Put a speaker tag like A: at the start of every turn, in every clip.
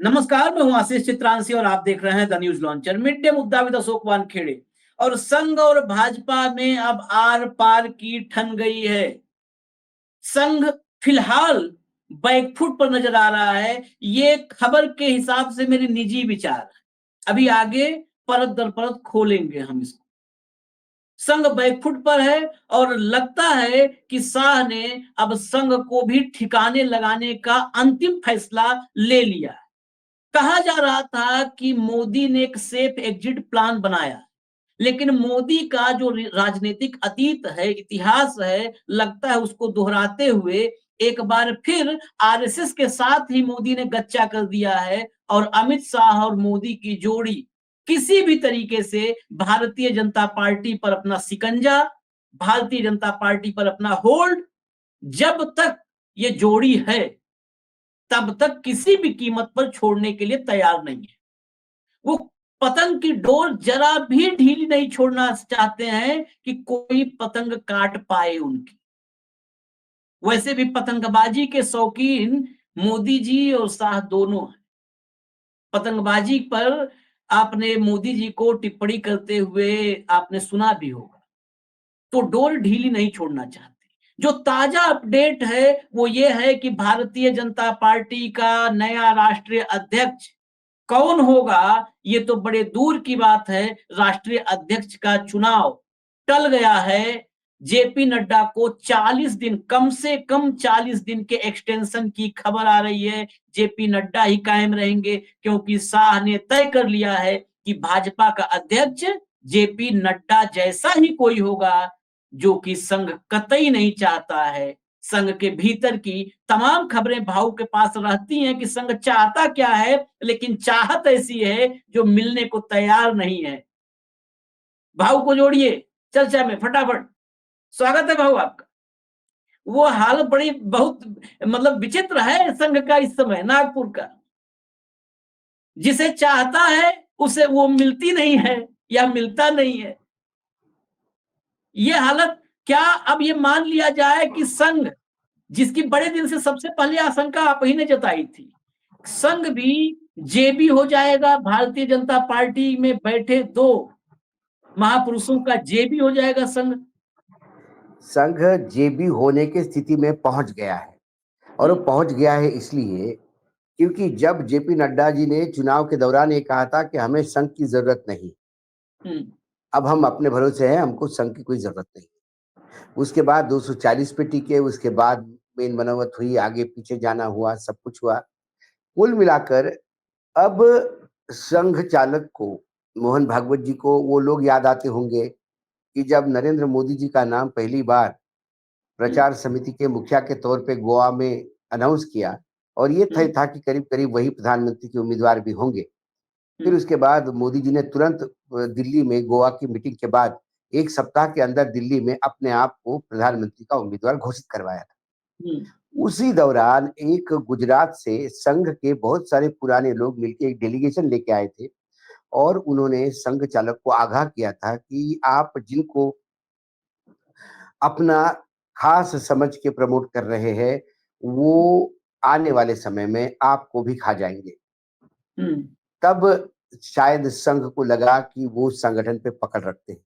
A: नमस्कार, मैं हूं आशीष चित्रांशी और आप देख रहे हैं the news launcher. Mid day मुद्दा विद अशोक वानखेड़े। और संघ और भाजपा में अब आर पार की ठन गई है। संघ फिलहाल बैकफुट पर नजर आ रहा है। ये खबर के हिसाब से मेरे निजी विचार है। अभी आगे परत दर परत खोलेंगे हम इसको। संघ बैकफुट पर है और लगता है कि शाह ने अब संघ को भी ठिकाने लगाने का अंतिम फैसला ले लिया है। कहा जा रहा था कि मोदी ने एक सेफ एग्जिट प्लान बनाया, लेकिन मोदी का जो राजनीतिक अतीत है, इतिहास है, लगता है उसको दोहराते हुए एक बार फिर आरएसएस के साथ ही मोदी ने गच्चा कर दिया है। और अमित शाह और मोदी की जोड़ी किसी भी तरीके से भारतीय जनता पार्टी पर अपना सिकंजा, भारतीय जनता पार्टी पर अपना होल्ड, जब तक ये जोड़ी है तब तक किसी भी कीमत पर छोड़ने के लिए तैयार नहीं है। वो पतंग की डोर जरा भी ढीली नहीं छोड़ना चाहते हैं कि कोई पतंग काट पाए उनकी। वैसे भी पतंगबाजी के शौकीन मोदी जी और शाह दोनों हैं। पतंगबाजी पर आपने मोदी जी को टिप्पणी करते हुए आपने सुना भी होगा। तो डोर ढीली नहीं छोड़ना चाहते। जो ताजा अपडेट है वो ये है कि भारतीय जनता पार्टी का नया राष्ट्रीय अध्यक्ष कौन होगा, ये तो बड़े दूर की बात है। राष्ट्रीय अध्यक्ष का चुनाव टल गया है। जेपी नड्डा को 40 दिन, कम से कम 40 दिन के एक्सटेंशन की खबर आ रही है। जेपी नड्डा ही कायम रहेंगे क्योंकि शाह ने तय कर लिया है कि भाजपा का अध्यक्ष जेपी नड्डा जैसा ही कोई होगा, जो कि संघ कतई नहीं चाहता है। संघ के भीतर की तमाम खबरें भाऊ के पास रहती हैं कि संघ चाहता क्या है, लेकिन चाहत ऐसी है जो मिलने को तैयार नहीं है। भाऊ को जोड़िए चर्चा में फटाफट। स्वागत है भाऊ आपका। वो हाल बड़ी बहुत मतलब विचित्र है संघ का इस समय नागपुर का। जिसे चाहता है उसे वो मिलती नहीं है या मिलता नहीं है। ये हालत क्या अब ये मान लिया जाए कि संघ, जिसकी बड़े दिन से सबसे पहले आशंका आप ही ने जताई थी, संघ भी जेबी हो जाएगा। भारतीय जनता पार्टी में बैठे दो महापुरुषों का जेबी हो जाएगा संघ।
B: संघ जेबी होने की स्थिति में पहुंच गया है और वो पहुंच गया है इसलिए क्योंकि जब जेपी नड्डा जी ने चुनाव के दौरान ये कहा था कि हमें संघ की जरूरत नहीं, अब हम अपने भरोसे हैं, हमको संघ की कोई जरूरत नहीं। उसके बाद 240 पे टिके, उसके बाद मेन बनावट हुई, आगे पीछे जाना हुआ, सब कुछ हुआ। कुल मिलाकर अब संघ चालक को, मोहन भागवत जी को वो लोग याद आते होंगे कि जब नरेंद्र मोदी जी का नाम पहली बार प्रचार समिति के मुखिया के तौर पे गोवा में अनाउंस किया और ये तय था कि करीब करीब वही प्रधानमंत्री के उम्मीदवार भी होंगे। फिर उसके बाद मोदी जी ने तुरंत दिल्ली में गोवा की मीटिंग के बाद एक सप्ताह के अंदर दिल्ली में अपने आप को प्रधानमंत्री का उम्मीदवार घोषित करवाया था। उसी दौरान एक गुजरात से संघ के बहुत सारे पुराने लोग मिलकर एक डेलीगेशन लेके आए थे और उन्होंने संघ चालक को आगाह किया था कि आप जिनको अपना खास समझ के प्रमोट कर रहे हैं वो आने वाले समय में आपको भी खा जाएंगे। तब शायद संघ को लगा कि वो संगठन पे पकड़ रखते हैं,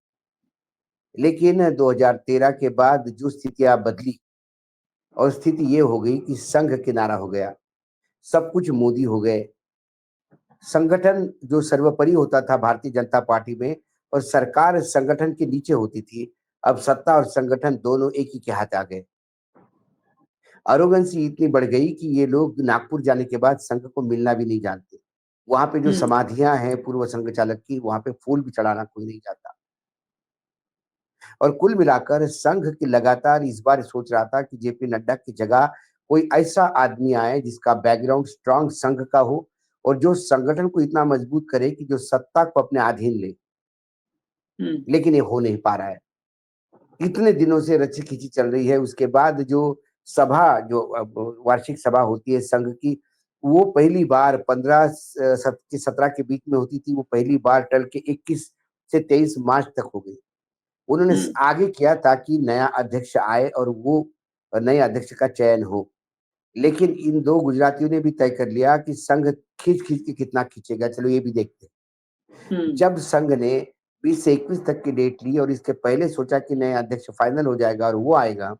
B: लेकिन 2013 के बाद जो स्थितियां बदली और स्थिति ये हो गई कि संघ किनारा हो गया, सब कुछ मोदी हो गए। संगठन जो सर्वोपरि होता था भारतीय जनता पार्टी में और सरकार संगठन के नीचे होती थी, अब सत्ता और संगठन दोनों एक ही के हाथ आ गए। अरोगेंसी इतनी बढ़ गई कि ये लोग नागपुर जाने के बाद संघ को मिलना भी नहीं जानते। वहां पे जो समाधियां हैं पूर्व संघ चालक की, वहां पे फूल भी चढ़ाना कोई नहीं जाता। और कुल मिलाकर संघ की लगातार इस बार सोच रहा था कि जेपी नड्डा की जगह कोई ऐसा आदमी आए जिसका बैकग्राउंड स्ट्रांग संघ का हो और जो संगठन को इतना मजबूत करे कि जो सत्ता को अपने अधीन ले। लेकिन ये हो नहीं पा रहा है। इतने दिनों से रची खींची चल रही है। उसके बाद जो सभा, जो वार्षिक सभा होती है संघ की, वो पहली बार 15 से 17 के बीच में होती थी, वो पहली बार टल के 21 से 23 मार्च तक हो गई। उन्होंने आगे किया ताकि नया अध्यक्ष आए और वो नए अध्यक्ष का चयन हो। लेकिन इन 2 गुजरातियों ने भी तय कर लिया कि संघ खींच-खींच के कितना खींचेगा, चलो ये भी देखते हैं। जब संघ ने 20 से 21 तक की डेट ली और इसके पहले सोचा कि नया अध्यक्ष फाइनल हो जाएगा और वो आएगा,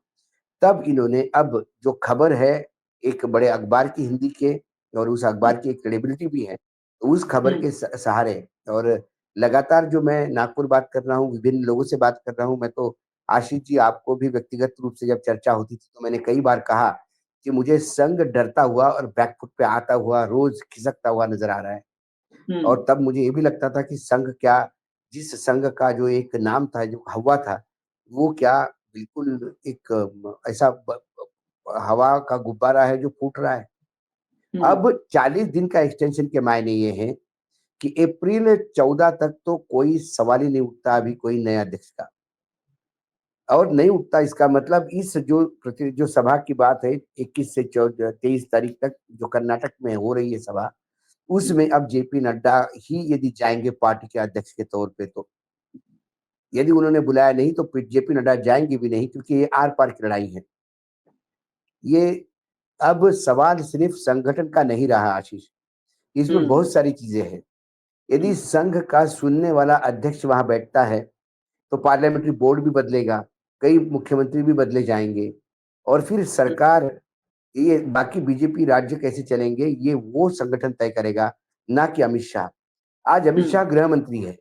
B: तब इन्होंने अब जो खबर है एक बड़े अखबार की हिंदी के और उस अखबार की एक क्रेडिबिलिटी भी है, उस खबर के सहारे और लगातार जो मैं नागपुर बात कर रहा हूँ, विभिन्न लोगों से बात कर रहा हूँ, मैं तो आशीष जी आपको भी व्यक्तिगत रूप से जब चर्चा होती थी तो मैंने कई बार कहा कि मुझे संघ डरता हुआ और बैक फुट पे आता हुआ रोज खिसकता हुआ नजर आ रहा है। और तब मुझे ये भी लगता था कि संघ क्या, जिस संघ का जो एक नाम था, जो हवा था, वो क्या बिल्कुल एक ऐसा हवा का गुब्बारा है जो फूट रहा है। अब 40 दिन का एक्सटेंशन के मायने ये हैं कि अप्रैल 14 तक तो कोई सवाल ही नहीं उठता अभी कोई नया अध्यक्ष का। और नहीं उठता इसका मतलब इस जो सभा की बात है 21 से 23 तारीख तक जो कर्नाटक में हो रही है सभा, उसमें अब जेपी नड्डा ही यदि जाएंगे पार्टी के अध्यक्ष के तौर पे, तो यदि उन्होंने बुलाया नहीं तो फिर जेपी नड्डा जाएंगे भी नहीं, क्योंकि ये आर पार की लड़ाई है। ये अब सवाल सिर्फ संगठन का नहीं रहा आशीष, इसमें बहुत सारी चीजें हैं। यदि संघ का सुनने वाला अध्यक्ष वहां बैठता है तो पार्लियामेंट्री बोर्ड भी बदलेगा, कई मुख्यमंत्री भी बदले जाएंगे और फिर सरकार, ये बाकी बीजेपी राज्य कैसे चलेंगे ये वो संगठन तय करेगा, ना कि अमित शाह। आज अमित शाह गृह मंत्री है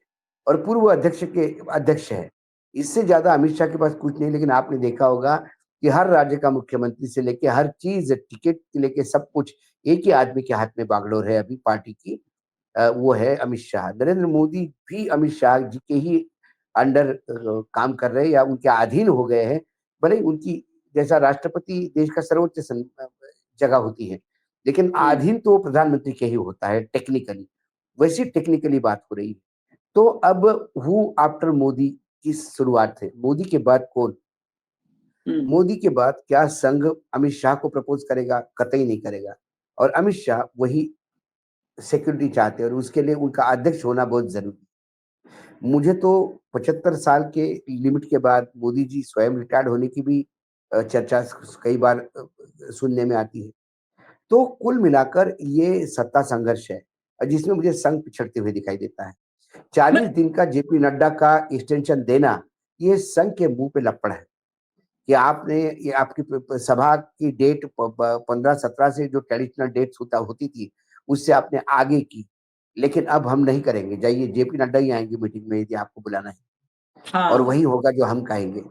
B: और पूर्व अध्यक्ष है। इससे ज्यादा अमित शाह के पास कुछ नहीं, लेकिन आपने देखा होगा कि हर राज्य का मुख्यमंत्री से लेके हर चीज, टिकट से लेके सब कुछ एक ही आदमी के हाथ में बागडोर है अभी पार्टी की, वो है अमित शाह। नरेंद्र मोदी भी अमित शाह जी के ही अंडर काम कर रहे हैं या उनके अधीन हो गए हैं। भले ही उनकी जैसा राष्ट्रपति देश का सर्वोच्च जगह होती है, लेकिन अधीन तो प्रधानमंत्री के ही होता है टेक्निकली। वैसी टेक्निकली बात हो रही है। तो अब हु आफ्टर मोदी की शुरुआत है। मोदी के बाद कौन? मोदी के बाद क्या संघ अमित शाह को प्रपोज करेगा? कतई नहीं करेगा। और अमित शाह वही सिक्योरिटी चाहते हैं और उसके लिए उनका अध्यक्ष होना बहुत जरूरी है। मुझे तो 75 साल के लिमिट के बाद मोदी जी स्वयं रिटायर्ड होने की भी चर्चा कई बार सुनने में आती है। तो कुल मिलाकर ये सत्ता संघर्ष है जिसमें मुझे संघ पिछड़ते हुए दिखाई देता है। 40 दिन का जेपी नड्डा का एक्सटेंशन देना ये संघ के मुंह पे लपड़ है कि आपने ये आपकी सभा की डेट 15-17 से जो ट्रेडिशनल डेट्स होती थी उससे आपने आगे की, लेकिन अब हम नहीं करेंगे, जाइए जेपी नड्डा ही आएंगे मीटिंग में यदि आपको बुलाना है और वही होगा जो हम कहेंगे।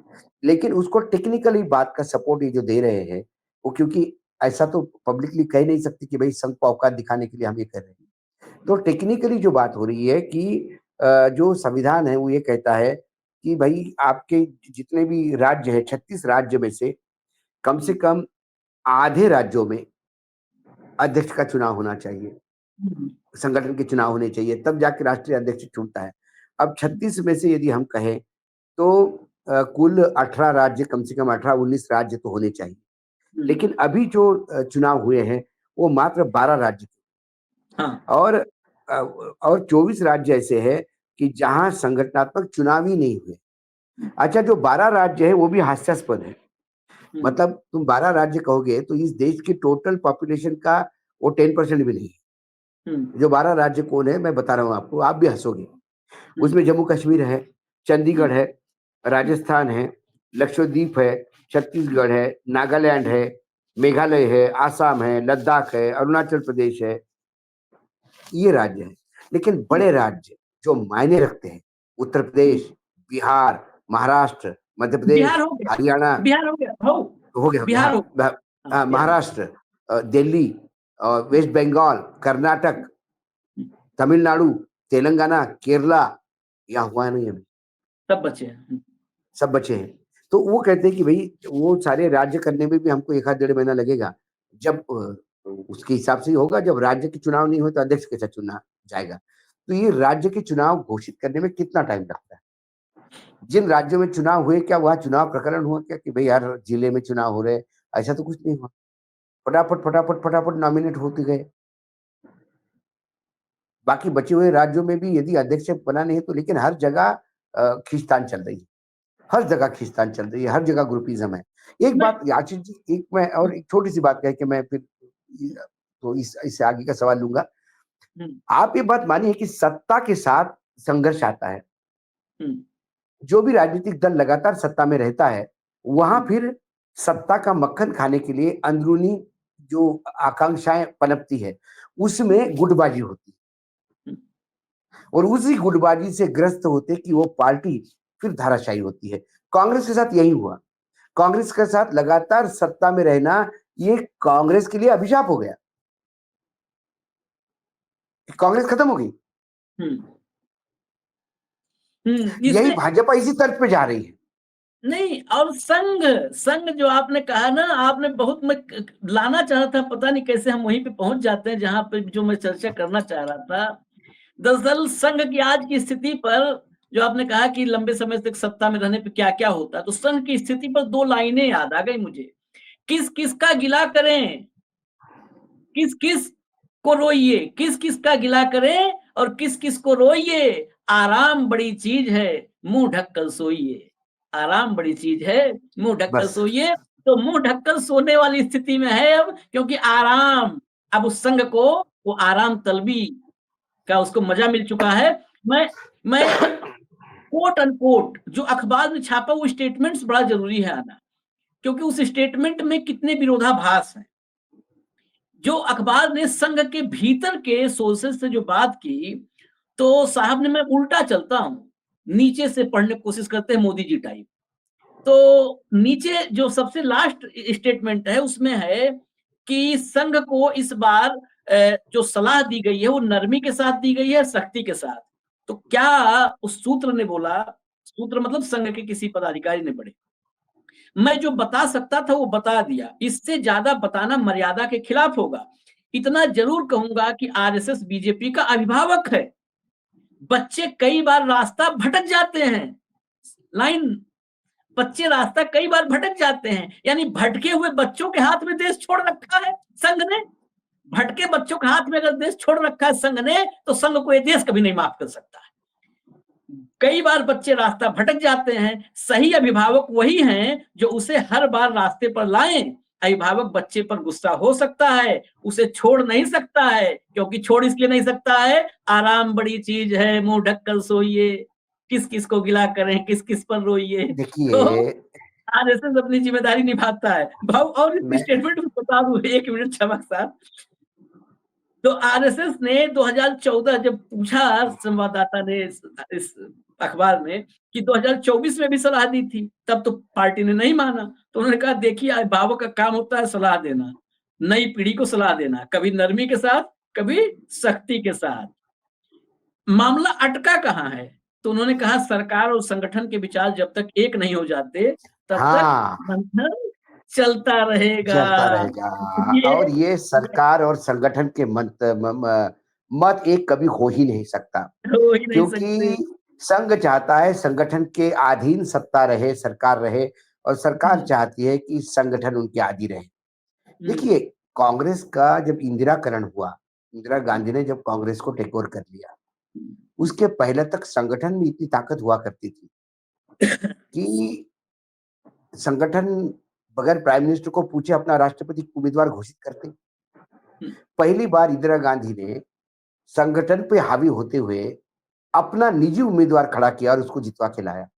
B: लेकिन उसको टेक्निकली बात का सपोर्ट ये जो दे रहे हैं वो, क्योंकि ऐसा तो पब्लिकली कह नहीं सकती कि भाई संघ को औकात दिखाने के लिए हम ये कर रहे हैं। तो टेक्निकली जो बात हो रही है कि जो संविधान है वो ये कहता है कि भाई आपके जितने भी राज्य है 36 राज्य में से कम आधे राज्यों में अध्यक्ष का चुनाव होना चाहिए, संगठन के चुनाव होने चाहिए, तब जाके राष्ट्रीय अध्यक्ष चुनता है। अब 36 में से यदि हम कहें तो कुल 18 राज्य, कम से कम 18-19 राज्य तो होने चाहिए, लेकिन अभी जो चुनाव हुए हैं वो मात्र 12 राज्य और अ, और 24 राज्य ऐसे हैं कि जहां संगठनात्मक चुनाव ही नहीं हुए। अच्छा, जो 12 राज्य है वो भी हास्यास्पद है। मतलब तुम 12 राज्य कहोगे तो इस देश की टोटल पॉपुलेशन का वो 10% भी नहीं है। जो 12 राज्य कौन है मैं बता रहा हूँ आपको, आप भी हंसोगे। उसमें जम्मू कश्मीर है, चंडीगढ़ है, राजस्थान है, लक्षद्वीप है, छत्तीसगढ़ है, नागालैंड है, मेघालय है, आसाम है, लद्दाख है, अरुणाचल प्रदेश है, ये राज्य है। लेकिन बड़े राज्य जो मायने रखते हैं, उत्तर प्रदेश, बिहार, महाराष्ट्र, मध्य प्रदेश, हरियाणा,
A: बिहार हो गया
B: हो गया
A: बिहार हो
B: महाराष्ट्र, दिल्ली, वेस्ट बंगाल, कर्नाटक, तमिलनाडु, तेलंगाना, केरला, यहाँ हुआ नहीं अभी,
A: सब बचे हैं।
B: सब बचे हैं। तो वो कहते हैं कि भाई वो सारे राज्य करने में भी हमको 1-1.5 महीना लगेगा। जब उसके हिसाब से ही होगा, जब राज्य के चुनाव नहीं हुए तो अध्यक्ष कैसे चुना जाएगा? तो ये राज्य के चुनाव घोषित करने में कितना टाइम लगता है? जिन राज्यों में चुनाव हुए क्या वहाँ चुनाव प्रकरण हुआ क्या कि भाई हर जिले में चुनाव हो रहे हैं? ऐसा तो कुछ नहीं हुआ। फटाफट नॉमिनेट होते गए। बाकी बचे हुए राज्यों में भी यदि अध्यक्ष बना नहीं है तो, लेकिन हर जगह खींचतान चल रही है। हर जगह खींचतान चल रही है, हर जगह ग्रुपिज्म है। एक
A: मैं
B: बात आशीष जी, एक मैं और एक छोटी सी बात कह के मैं फिर तो इससे आगे का सवाल लूंगा।
A: हम्म,
B: आप ये बात मानिए कि सत्ता के साथ संघर्ष आता है।
A: हम्म,
B: जो भी राजनीतिक दल लगातार सत्ता में रहता है, वहां
A: हम्म,
B: फिर सत्ता का मक्खन खाने के लिए अंदरूनी जो आकांक्षाएं पनपती है, उसमें गुटबाजी होती है
A: हम्म,
B: और उसी गुटबाजी से ग्रस्त होते कि वो पार्टी फिर धाराशायी होती है। कांग्रेस के साथ यही हुआ। कांग्रेस के साथ लगातार सत्ता में रहना, ये कांग्रेस के लिए अभिशाप हो गया। कांग्रेस खत्म हो गई।
A: हम्म,
B: यही
A: इसमें
B: भाजपा इसी तर्ज पे जा रही है।
A: नहीं। और संघ संघ जो आपने कहा ना, आपने बहुत, मैं लाना चाह रहा था, पता नहीं कैसे हम वहीं पे पहुंच जाते हैं जहां पे जो मैं चर्चा करना चाह रहा था। दरअसल संघ की आज की स्थिति पर, जो आपने कहा कि लंबे समय तक सत्ता में रहने पे क्या क्या होता है, तो संघ की स्थिति पर दो लाइनें याद आ गई मुझे। किस किस का गिला करें, किस किस को रोइए, किस किस का गिला करें और किस किस को रोइए। आराम बड़ी चीज है, मुंह ढककर सोइए। आराम बड़ी चीज है, मुंह ढककर
B: बस
A: सोइए। तो मुंह ढककर सोने वाली स्थिति में है अब, क्योंकि आराम, अब उस संघ को वो आराम तलबी का उसको मजा मिल चुका है। मैं कोट अनकोट जो अखबार में छापा वो स्टेटमेंट्स बड़ा जरूरी है आना, क्योंकि उस स्टेटमेंट में कितने विरोधाभास हैं। जो अखबार ने संघ के भीतर के सोर्सेस से जो बात की, तो साहब ने, मैं उल्टा चलता हूं, नीचे से पढ़ने की कोशिश करते हैं मोदी जी टाइप। तो नीचे जो सबसे लास्ट स्टेटमेंट है उसमें है कि संघ को इस बार जो सलाह दी गई है वो नरमी के साथ दी गई है, सख्ती के साथ। तो क्या उस सूत्र ने बोला, सूत्र मतलब संघ के किसी पदाधिकारी ने पढ़े, मैं जो बता सकता था वो बता दिया, इससे ज्यादा बताना मर्यादा के खिलाफ होगा। इतना जरूर कहूंगा कि आरएसएस बीजेपी का अभिभावक है। बच्चे कई बार रास्ता भटक जाते हैं, लाइन, बच्चे रास्ता कई बार भटक जाते हैं, यानी भटके हुए बच्चों के हाथ में देश छोड़ रखा है संघ ने। भटके बच्चों के हाथ में अगर देश छोड़ रखा है संघ ने, तो संघ को यह देश कभी नहीं माफ कर सकता है। कई बार बच्चे रास्ता भटक जाते हैं, सही अभिभावक वही हैं जो उसे हर बार रास्ते पर लाएं। अभिभावक बच्चे पर गुस्सा हो सकता है, उसे छोड़ नहीं सकता है, क्योंकि छोड़ इसलिए नहीं सकता है, आराम बड़ी चीज है, मुंह ढककर सोइए। किस किस को गिला करें, किस किस पर रोइए। तो
B: देखिए,
A: आरएसएस अपनी जिम्मेदारी निभाता है भाव। और इस
B: मैं
A: स्टेटमेंट में बता दूं, एक मिनट क्षमा साहब। तो आरएसएस ने 2014 जब पूछा संवाददाता ने इस अखबार में कि 2024 में भी सलाह दी थी, तब तो पार्टी ने नहीं माना। तो उन्होंने कहा, देखिए अभिभावक का काम होता है सलाह देना, नई पीढ़ी को सलाह देना, कभी नरमी के साथ, कभी सख्ती के साथ। मामला अटका कहाँ है? तो उन्होंने कहा, सरकार और संगठन के विचार जब तक एक नहीं हो जाते, तब तक
B: हाँ,
A: मंथन चलता रहेगा।
B: चलता रहेगा।
A: ये
B: और ये सरकार और संगठन के मत एक कभी हो ही नहीं सकता,
A: हो ही नहीं सकते।
B: क्योंकि संघ चाहता है संगठन के अधीन सत्ता रहे, सरकार रहे, और सरकार
A: हम्म,
B: चाहती है कि संगठन उनके आदि रहे।
A: हम्म,
B: देखिए, कांग्रेस का जब इंदिराकरण हुआ, इंदिरा
A: हम्म,
B: गांधी ने जब कांग्रेस को टेक ओवर कर लिया,
A: हम्म,
B: उसके पहले तक संगठन में इतनी ताकत हुआ करती थी कि संगठन बगैर प्राइम मिनिस्टर को पूछे अपना राष्ट्रपति उम्मीदवार घोषित करते।
A: हम्म,
B: पहली बार इंदिरा गांधी ने संगठन पे हावी होते हुए अपना निजी उम्मीदवार खड़ा किया और उसको जितवा के लाया।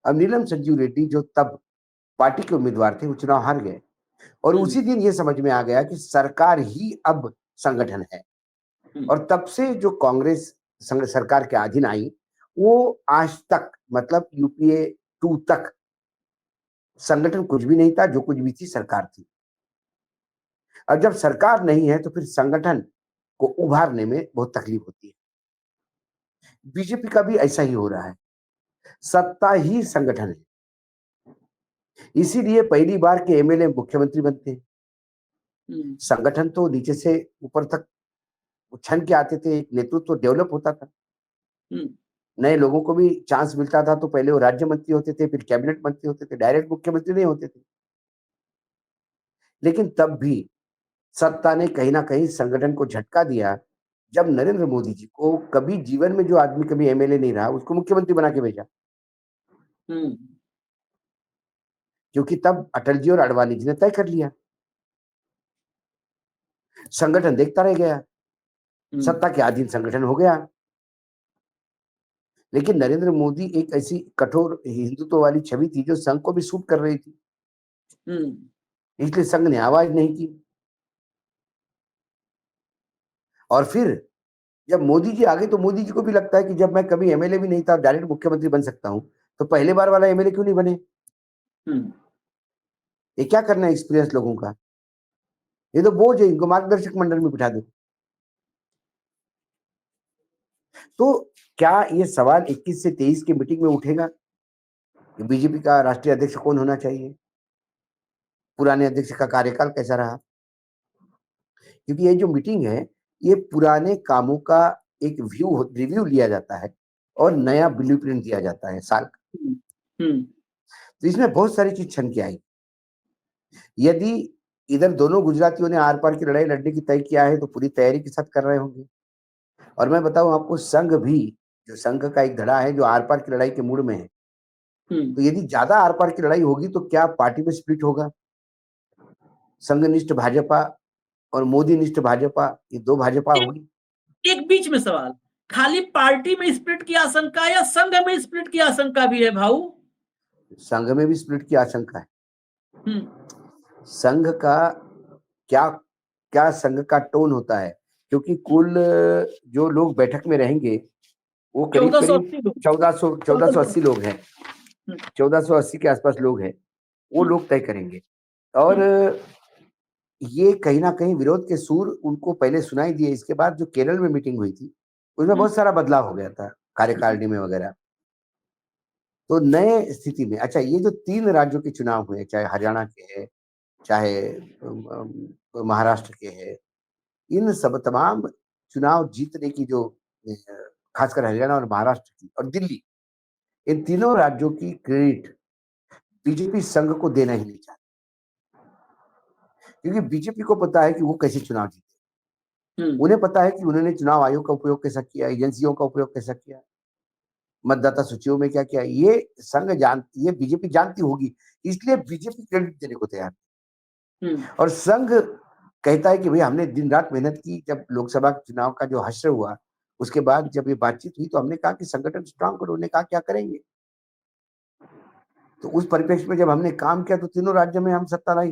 B: अब नीलम संजीव रेड्डी जो तब पार्टी के उम्मीदवार थे, वो चुनाव हार गए और
A: हम्म,
B: उसी दिन ये समझ में आ गया कि सरकार ही अब संगठन है।
A: हम्म,
B: और तब से जो कांग्रेस सरकार के अधीन आई, वो आज तक, मतलब यूपीए 2 तक संगठन कुछ भी नहीं था, जो कुछ भी थी सरकार थी। और जब सरकार नहीं है तो फिर संगठन को उभारने में बहुत तकलीफ होती है। बीजेपी का भी ऐसा ही हो रहा है, सत्ता ही संगठन है। इसीलिए पहली बार के एमएलए मुख्यमंत्री बनते हैं।
A: हम्म,
B: संगठन तो नीचे से ऊपर तक उछन के आते थे, एक नेतृत्व डेवलप होता था,
A: हम्म,
B: नए लोगों को भी चांस मिलता था। तो पहले वो राज्य मंत्री होते थे, फिर कैबिनेट मंत्री होते थे, डायरेक्ट मुख्यमंत्री नहीं होते थे। लेकिन तब भी सत्ता ने कहीं ना कहीं संगठन को झटका दिया, जब नरेंद्र मोदी जी को कभी जीवन में, जो आदमी कभी एमएलए नहीं रहा, उसको मुख्यमंत्री बना के भेजा।
A: हम्म,
B: क्योंकि तब अटल जी और आडवाणी जी ने तय कर लिया, संगठन देखता रह गया, सत्ता के अधीन संगठन हो गया। लेकिन नरेंद्र मोदी एक ऐसी कठोर हिंदुत्व वाली छवि थी जो संघ को भी सूट कर रही थी, इसलिए संघ ने आवाज नहीं की। और फिर जब मोदी जी आ गए तो मोदी जी को भी लगता है कि जब मैं कभी एमएलए भी नहीं था, डायरेक्ट मुख्यमंत्री बन सकता हूं, तो पहले बार वाला एमएलए क्यों नहीं बने? ये क्या करना है एक्सपीरियंस लोगों का? ये तो बोझ है, इनको मार्गदर्शक मंडल में बिठा दो। तो क्या ये सवाल 21 से 23 की मीटिंग में उठेगा कि बीजेपी का राष्ट्रीय अध्यक्ष कौन होना चाहिए, पुराने अध्यक्ष का कार्यकाल कैसा रहा? क्योंकि ये जो मीटिंग है, ये पुराने कामों का एक रिव्यू लिया जाता है और नया ब्लूप्रिंट दिया जाता है साल का। तो इसमें बहुत सारी चीज छन के आई। यदि इधर दोनों गुजरातियों ने आर पार की लड़ाई लड़ने की तय किया है तो पूरी तैयारी के साथ कर रहे होंगे। और मैं बताऊं आपको, संघ भी, जो संघ का एक धड़ा है जो आर पार की लड़ाई के मूड में है, तो यदि ज्यादा आर पार की लड़ाई होगी तो क्या पार्टी में स्प्लिट होगा? संघनिष्ठ भाजपा और मोदी निष्ठ भाजपा, ये दो भाजपा होगी।
A: एक बीच में सवाल, खाली पार्टी में स्प्लिट की आशंका या संघ में स्प्लिट की आशंका भी है भाऊ?
B: संघ में भी स्प्लिट की आशंका है। संघ का क्या क्या संघ का टोन होता है, क्योंकि कुल जो लोग बैठक में रहेंगे वो करीब करीब 1480 लोग हैं, 1480 के आसपास लोग हैं, वो लोग तय करेंगे। और ये कहीं ना कहीं विरोध के सुर उनको पहले सुनाई दिए। इसके बाद जो केरल में मीटिंग हुई थी उसमें बहुत सारा बदलाव हो गया था कार्यकारिणी में वगैरह। तो नए स्थिति में, अच्छा, ये जो 3 राज्यों के चुनाव हुए, चाहे हरियाणा के है, चाहे महाराष्ट्र के है, इन सब तमाम चुनाव जीतने की जो खासकर हरियाणा और महाराष्ट्र की और दिल्ली, इन तीनों राज्यों की क्रेडिट बीजेपी संघ को देना ही नहीं चाहती, क्योंकि बीजेपी को पता है कि वो कैसे चुनाव जीते। उन्हें पता है कि उन्होंने चुनाव आयोग का उपयोग कैसा किया, एजेंसियों का उपयोग कैसा किया, मतदाता सूचियों में क्या किया, ये संघ जानती है, बीजेपी जानती होगी, इसलिए बीजेपी क्रेडिट देने को तैयार है। और संघ कहता है कि भाई हमने दिन रात मेहनत की। जब लोकसभा चुनाव का जो हश्र हुआ, उसके बाद जब ये बातचीत हुई तो हमने कहा कि संगठन स्ट्रांग करो। उन्होंने कहा क्या करेंगे? तो उस परिप्रेक्ष्य में जब हमने काम किया तो तीनों राज्यों में हम सत्ता लाई।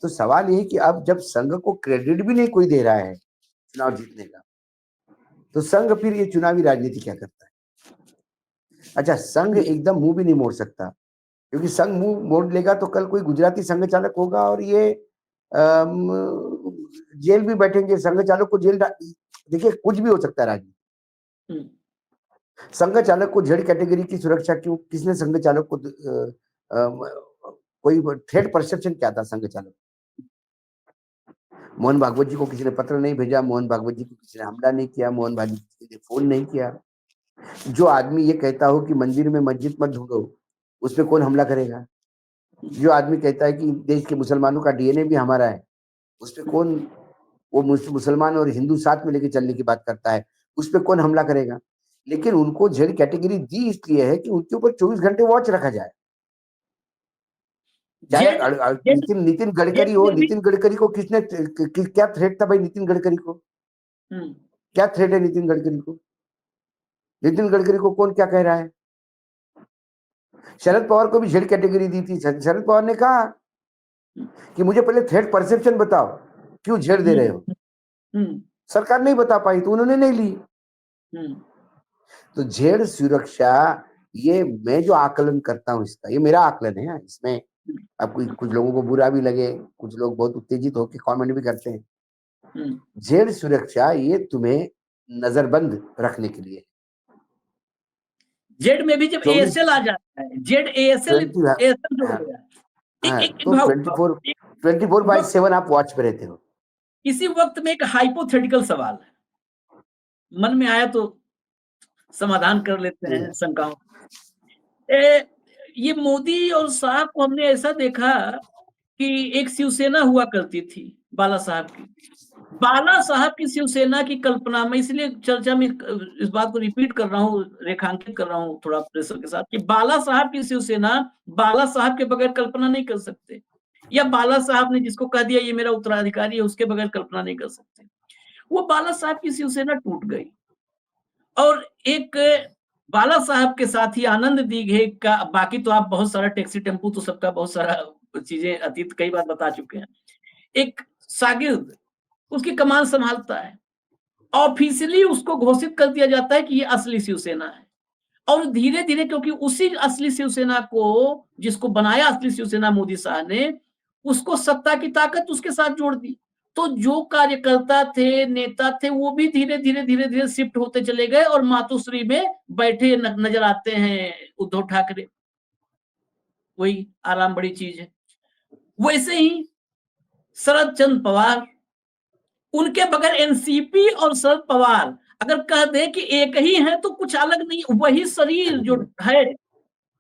B: तो सवाल ये है कि अब जब संघ को क्रेडिट भी नहीं कोई दे रहा है चुनाव जीतने का, तो संघ फिर ये चुनावी राजनीति क्या करता है? अच्छा, संघ एकदम मुंह भी नहीं मोड़ सकता, क्योंकि संघ मुंह मोड़ लेगा तो कल कोई गुजराती संघ चालक होगा और ये जेल भी बैठेंगे। संघ चालक को जेल, देखिए कुछ भी हो सकता है राजनीति। संघ चालक को जेड कैटेगरी की सुरक्षा क्यों? किसने संघ चालक को कोई थ्रेट परसेप्शन क्या था संघ चालक? मोहन भागवत जी को किसी ने पत्र नहीं भेजा, मोहन भागवत जी को किसी ने हमला नहीं किया, मोहन भागवत जी ने फोन नहीं किया। जो आदमी ये कहता हो कि मंदिर में मस्जिद मत ढूंढो, उस पर कौन हमला करेगा? जो आदमी कहता है कि देश के मुसलमानों का डीएनए भी हमारा है, उस पर कौन, वो मुसलमान और हिंदू साथ में लेके चलने की बात करता है, उस पर कौन हमला करेगा? लेकिन उनको जेड कैटेगरी दी इसलिए है कि उनके ऊपर 24 घंटे वॉच रखा जाए। चाहे नितिन गडकरी हो, नितिन गडकरी को किसने क्या थ्रेट था भाई? नितिन गडकरी को क्या थ्रेट है? नितिन गडकरी को, नितिन गडकरी को कौन क्या कह रहा है? शरद पवार को भी जेड कैटेगरी दी थी। शरद पवार ने कहा कि मुझे पहले थ्रेट परसेप्शन बताओ, क्यों जेड दे रहे हो? सरकार नहीं बता पाई तो उन्होंने नहीं ली। तो जेड सुरक्षा, ये मैं जो आकलन करता हूं, इसका, ये मेरा आकलन है। इसमें अब कुछ लोगों को बुरा भी लगे, कुछ लोग बहुत उत्तेजित होकर कमेंट भी करते हैं। जेड सुरक्षा ये तुम्हें नजरबंद रखने के लिए।
A: जेड में भी जब एएसएल आ जाता है, जेड एएसएल जो हो गया,
B: तो 24/7 आप वॉच पे रहते हो।
A: इसी वक्त में एक हाइपोथेटिकल सवाल है, मन में आया तो समाधान कर लेते हैं शंकाओं। ये मोदी और शाह को हमने ऐसा देखा कि एक शिवसेना हुआ करती थी बाला साहब की, बाला साहब की शिवसेना की कल्पना, मैं इसलिए चर्चा में इस बात को रिपीट कर रहा हूँ, रेखांकित कर रहा हूँ थोड़ा प्रेशर के साथ, कि बाला साहब की शिवसेना बाला साहब के बगैर कल्पना नहीं कर सकते, या बाला साहब ने जिसको कह दिया ये मेरा उत्तराधिकारी है उसके बगैर कल्पना नहीं कर सकते। वो बाला साहब की शिवसेना टूट गई और एक बाला साहब के साथ ही आनंद दीघे का, बाकी तो आप बहुत सारा टैक्सी टेम्पू तो सबका बहुत सारा चीजें अतीत कई बार बता चुके हैं। एक शागिर्द उसकी कमान संभालता है, ऑफिशियली उसको घोषित कर दिया जाता है कि ये असली शिवसेना है। और धीरे-धीरे, क्योंकि उसी असली शिवसेना को, जिसको बनाया असली शिवसेना मोदी साहब ने, उसको सत्ता की ताकत उसके साथ जोड़ दी। तो जो कार्यकर्ता थे, नेता थे, वो भी धीरे-धीरे, धीरे-धीरे शिफ्ट होते चले गए और मातोश्री में बैठे नजर आते हैं उद्धव ठाकरे। वही आराम बड़ी चीज है। वैसे ही शरद चंद्र पवार, उनके बगैर एनसीपी और शरद पवार अगर कह दे कि एक ही है तो कुछ अलग नहीं, वही शरीर जो है,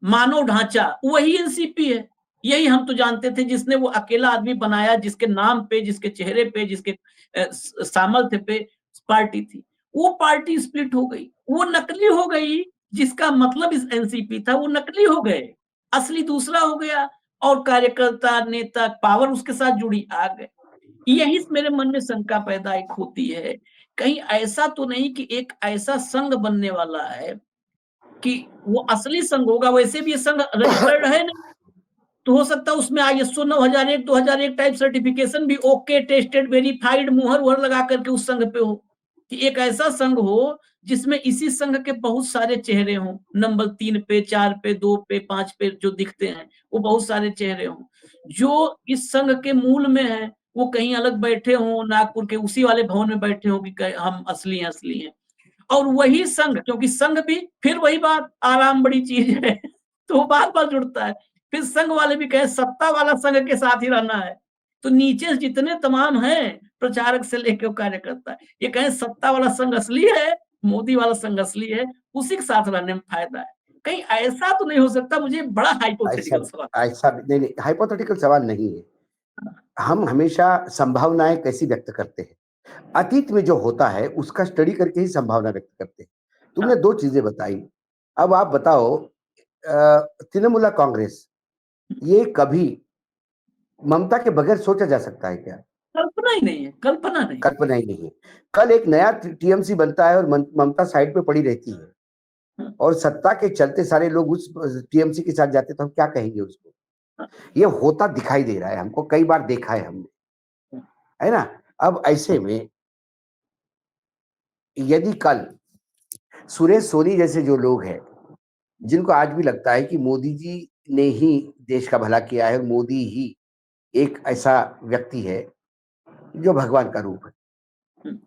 A: मानव ढांचा वही एनसीपी है। यही हम तो जानते थे, जिसने वो अकेला आदमी बनाया, जिसके नाम पे, जिसके चेहरे पे, जिसके सामर्थ्य पे पार्टी थी, वो पार्टी स्प्लिट हो गई, वो नकली हो गई। जिसका मतलब इस एनसीपी था वो नकली हो गए, असली दूसरा हो गया, और कार्यकर्ता नेता पावर उसके साथ जुड़ी आ गए। यही मेरे मन में शंका पैदा एक होती है, कहीं ऐसा तो नहीं कि एक ऐसा संघ बनने वाला है कि वो असली संघ होगा, वैसे भी ये संघ रजिस्टर्ड है नहीं, तो हो सकता है उसमें आईएसओ 9001 2001 टाइप सर्टिफिकेशन भी ओके, टेस्टेड, वेरीफाइड, मुहर वुहर लगा करके उस संघ पे हो, कि एक ऐसा संघ हो जिसमें इसी संघ के बहुत सारे चेहरे हों, नंबर 3 पे, 4 पे, 2 पे, 5 पे जो दिखते हैं, वो बहुत सारे चेहरे हों। जो इस संघ के मूल में है, वो कहीं अलग बैठे हों, नागपुर के उसी वाले भवन में बैठे हों कि हम असली हैं, असली हैं। और वही संघ, क्योंकि संघ भी फिर वही बात, आराम बड़ी चीज है तो वो बार-बार जुड़ता है। फिर संघ वाले भी कहे सत्ता वाला संघ के साथ ही रहना है, तो नीचे जितने तमाम हैं, प्रचारक से लेके कार्यकर्ता, ये कहें सत्ता वाला संघ असली है, मोदी वाला संघ असली है, उसी के साथ रहने में फायदा है। कहीं ऐसा तो नहीं हो सकता? मुझे बड़ा
B: ऐसा
A: हाइपोथेटिकल सवाल।
B: ऐसा नहीं, नहीं, हाइपोथेटिकल सवाल नहीं है। हम हमेशा संभावनाएं कैसी व्यक्त करते हैं, अतीत में जो होता है उसका स्टडी करके ही संभावना व्यक्त करते हैं। तुमने
A: हाँ,
B: दो चीजें बताई, अब आप बताओ, तृणमूल कांग्रेस ये कभी ममता के बगैर सोचा जा सकता है क्या?
A: कल्पना ही नहीं है, कल्पना नहीं।
B: कल्पना ही नहीं है। कल एक नया टीएमसी बनता है और ममता साइड पे पड़ी रहती है
A: हाँ,
B: और सत्ता के चलते सारे लोग उस टीएमसी के साथ जाते, तो हम क्या कहेंगे उसको?
A: हाँ,
B: ये होता दिखाई दे रहा है हमको, कई बार देखा है हमने,
A: हाँ,
B: है ना? अब ऐसे में यदि कल सुरेश सोनी जैसे जो लोग हैं, जिनको आज भी लगता है कि मोदी जी ने ही देश का भला किया है, मोदी ही एक ऐसा व्यक्ति है जो भगवान का रूप है,
A: हम्म,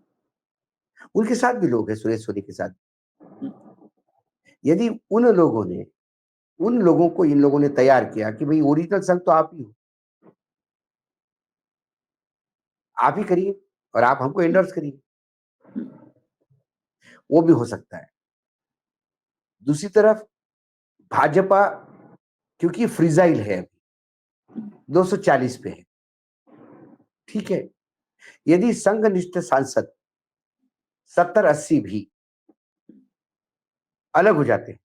B: उनके साथ भी लोग हैं, सुरेश सोनी के साथ।
A: हम्म,
B: यदि उन लोगों को इन लोगों ने तैयार किया कि भाई ओरिजिनल संघ तो आप ही हो, आप ही करिए और आप हमको एंडोर्स करिए,
A: हम्म,
B: वो भी हो सकता है। दूसरी तरफ भाजपा, क्योंकि फ्रीजाइल है, 240 पे है, ठीक है, यदि संघनिष्ठ सांसद 70-80 भी अलग हो जाते हैं,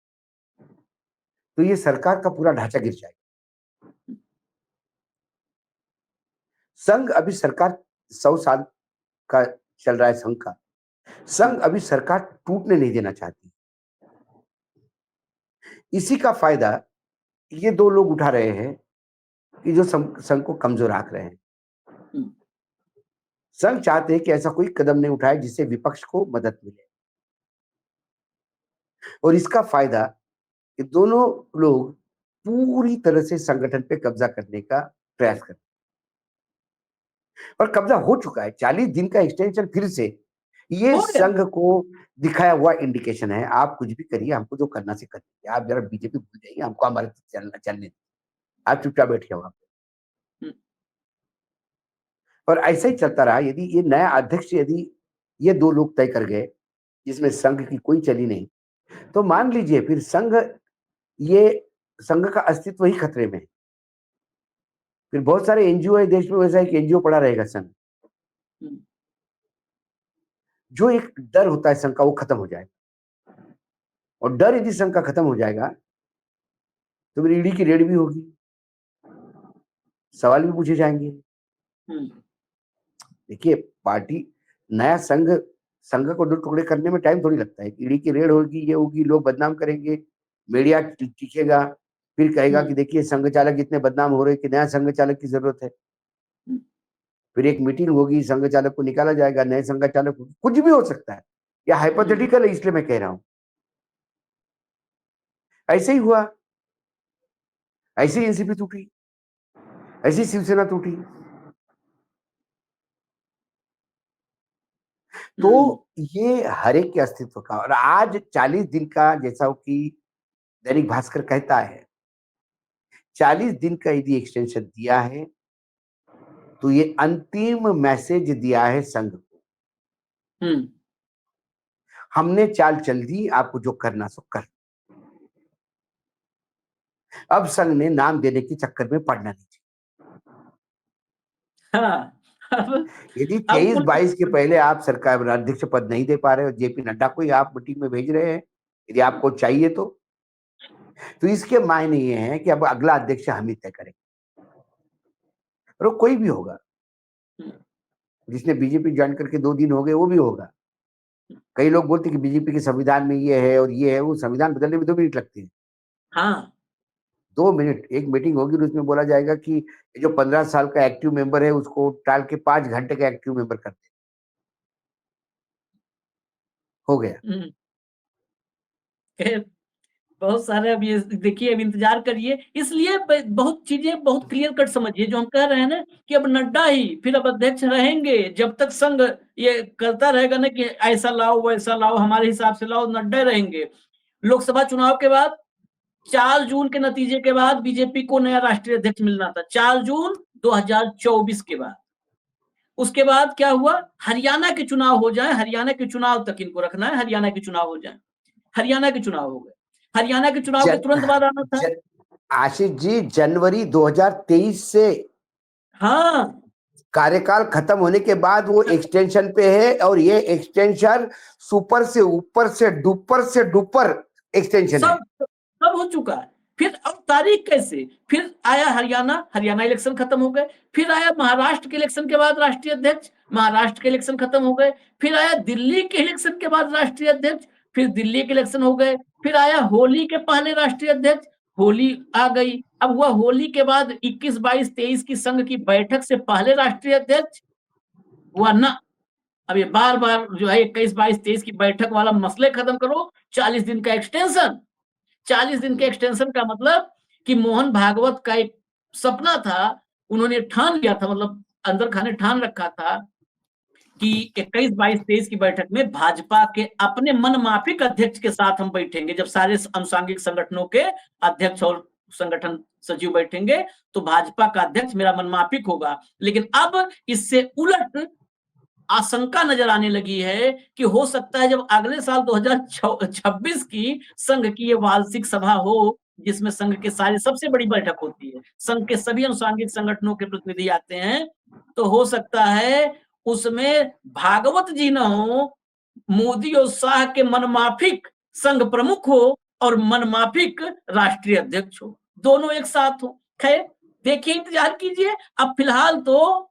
B: तो ये सरकार का पूरा ढांचा गिर जाएगा। संघ अभी सरकार 100 साल का चल रहा है, संघ का संघ अभी सरकार टूटने नहीं देना चाहती। इसी का फायदा ये दो लोग उठा रहे हैं कि जो संघ को कमजोर आंक रहे हैं।
A: हम्म।
B: संघ चाहते हैं कि ऐसा कोई कदम नहीं उठाए जिससे विपक्ष को मदद मिले, और इसका फायदा ये दोनों लोग पूरी तरह से संगठन पे कब्जा करने का प्रयास करते हैं, और कब्जा हो चुका है। 40 दिन का एक्सटेंशन फिर से ये
A: हो गया।
B: संघ को दिखाया हुआ इंडिकेशन है, आप कुछ भी करिए, हमको जो करना से करिए, आप जरा बीजेपी भूल जाइए, हमको हमारे चलने दीजिए, आप चुपचाप बैठिए वहां पे।
A: हम्म,
B: और ऐसा ही चलता रहा, यदि ये नया अध्यक्ष, यदि ये दो लोग तय कर गए जिसमें संघ की कोई चली नहीं, तो मान लीजिए फिर ये संघ का अस्तित्व ही खतरे में है। फिर बहुत सारे एनजीओ है देश में, वैसा एक एनजीओ पड़ा रहेगा संघ।
A: हम्म।
B: जो एक डर होता है संघ का वो खत्म हो जाएगा, और डर यदि संघ का खत्म हो जाएगा तो फिर ईडी की रेड भी होगी, सवाल भी पूछे जाएंगे। देखिए पार्टी नया संघ संघ को दो टुकड़े करने में टाइम थोड़ी लगता है। ईडी की रेड होगी, ये होगी, लोग बदनाम करेंगे, मीडिया टिकेगा, फिर कहेगा कि देखिए संघ चालक इतने बदनाम हो रहे कि नया संघ चालक की जरूरत है। फिर एक मीटिंग होगी, संघ चालक को निकाला जाएगा, नए संघ चालक, कुछ भी हो सकता है, या हाइपोथेटिकल है इसलिए मैं कह रहा हूं। ऐसे ही हुआ, ऐसे ही एनसीपी टूटी, ऐसी शिवसेना टूटी। तो ये हर एक के अस्तित्व का, और आज 40 दिन का, जैसा कि दैनिक भास्कर कहता है, 40 दिन का यदि एक्सटेंशन दिया है तो ये अंतिम मैसेज दिया है संघ को, हमने चाल चल दी, आपको जो करना सो कर। अब संघ ने नाम देने के चक्कर में पड़ना नहीं चाहिए। यदि 23-22 के पहले आप सरकार अध्यक्ष पद नहीं दे पा रहे हो, जेपी नड्डा को ही आप मीटिंग में भेज रहे हैं, यदि आपको चाहिए तो इसके मायने ये हैं कि अब अगला अध्यक्ष हम ही तय करेंगे, और वो कोई भी होगा। जिसने बीजेपी ज्वाइन करके 2 दिन हो गए वो भी होगा। कई लोग बोलते हैं कि बीजेपी के संविधान में ये है और ये है, वो संविधान बदलने में 2 मिनट लगते हैं।
A: हाँ
B: 2 मिनट, एक मीटिंग होगी और उसमें बोला जाएगा कि जो 15 साल का एक्टिव मेंबर है उसको टाल के 5 घंटे का एक्टिव मेंबर कर दे, हो गया।
A: खैर बहुत सारे, अब ये देखिए, अब इंतजार करिए। इसलिए बहुत चीजें बहुत क्लियर कट समझिए जो हम कह रहे हैं ना, कि अब नड्डा ही फिर अब अध्यक्ष रहेंगे जब तक संघ ये करता रहेगा ना कि ऐसा लाओ वैसा लाओ, हमारे हिसाब से लाओ, नड्डा रहेंगे। लोकसभा चुनाव के बाद 4 जून के नतीजे के बाद बीजेपी को नया राष्ट्रीय अध्यक्ष मिलना था, 4 जून 2024 के बाद। उसके बाद क्या हुआ, हरियाणा के चुनाव हो जाए, हरियाणा के चुनाव तक इनको रखना है, हरियाणा के चुनाव हो जाए। हरियाणा के चुनाव हो गए, हरियाणा के चुनाव के तुरंत बाद आना था
B: आशीष जी, जनवरी 2023 से
A: हाँ
B: कार्यकाल खत्म होने के बाद वो एक्सटेंशन पे है, और ये एक्सटेंशन सुपर से ऊपर से डुपर एक्सटेंशन है।
A: सब हो चुका है। फिर अब तारीख कैसे, फिर आया हरियाणा, हरियाणा इलेक्शन खत्म हो गए। फिर आया महाराष्ट्र के इलेक्शन के बाद राष्ट्रीय अध्यक्ष, महाराष्ट्र के इलेक्शन खत्म हो गए। फिर आया दिल्ली के इलेक्शन के बाद राष्ट्रीय अध्यक्ष, फिर दिल्ली के इलेक्शन हो गए। फिर आया होली के पहले राष्ट्रीय अध्यक्ष, होली आ गई। अब हुआ होली के बाद 21, 22, 23 की संघ की बैठक से पहले राष्ट्रीय अध्यक्ष हुआ ना। अब ये बार बार जो है 21, 22, 23 की बैठक वाला मसले खत्म करो, 40 दिन का एक्सटेंशन। 40 दिन के एक्सटेंशन का मतलब कि मोहन भागवत का एक सपना था, उन्होंने ठान लिया था, मतलब अंदर खाने ठान रखा था कि 21, 22, 23 की बैठक में भाजपा के अपने मनमाफिक अध्यक्ष के साथ हम बैठेंगे। जब सारे अनुसांगिक संगठनों के अध्यक्ष और संगठन सचिव बैठेंगे तो भाजपा का अध्यक्ष मेरा मनमाफिक होगा। लेकिन अब इससे उलट आशंका नजर आने लगी है कि हो सकता है जब अगले साल 2026 की संघ की ये वार्षिक सभा हो, जिसमें संघ के सारे सबसे बड़ी बैठक होती है, संघ के सभी अनुसांगिक संगठनों के प्रतिनिधि आते हैं, तो हो सकता है उसमें भागवत जी न हो, मोदी और शाह के मनमाफिक संघ प्रमुख हो और मनमाफिक राष्ट्रीय अध्यक्ष हो, दोनों एक साथ हो। खैर देखिए, इंतजार कीजिए। अब फिलहाल तो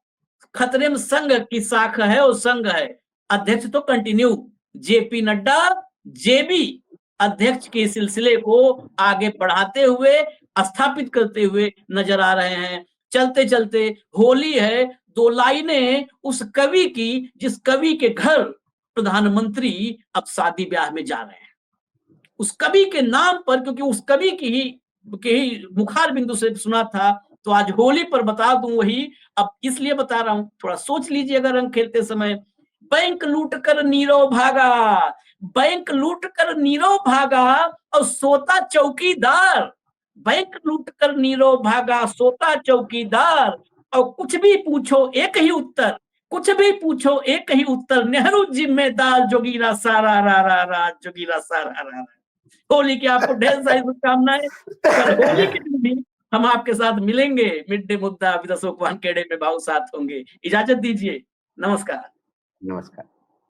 A: खतरे में संघ की शाख है और संघ है, अध्यक्ष तो कंटिन्यू जेपी नड्डा जेबी अध्यक्ष के सिलसिले को आगे बढ़ाते हुए, स्थापित करते हुए नजर आ रहे हैं। चलते चलते होली है, 2 लाइनें उस कवि की, जिस कवि के घर प्रधानमंत्री अब शादी ब्याह में जा रहे हैं, उस कवि के नाम पर, क्योंकि उस कवि की ही मुखार बिंदु से सुना था, तो आज होली पर बता दूं वही। अब इसलिए बता रहा हूं, थोड़ा सोच लीजिएगा रंग खेलते समय। बैंक लूट कर नीरव भागा, बैंक लूट कर नीरव भागा और सोता चौकीदार, बैंक लूट कर नीरव भागा सोता चौकीदार, और कुछ भी पूछो एक ही उत्तर, कुछ भी पूछो एक ही उत्तर, नेहरू जिम्मेदार जोगीरा सारा रा रा रा, जोगीरा सारा रा रा। होली की आपको ढेर सारी शुभकामनाएं। कल होली के दिन भी हम आपके साथ मिलेंगे, मिड डे मुद्दा विद अशोक वानखेड़े में भाव साथ होंगे। इजाजत दीजिए, नमस्कार।
B: नमस्कार।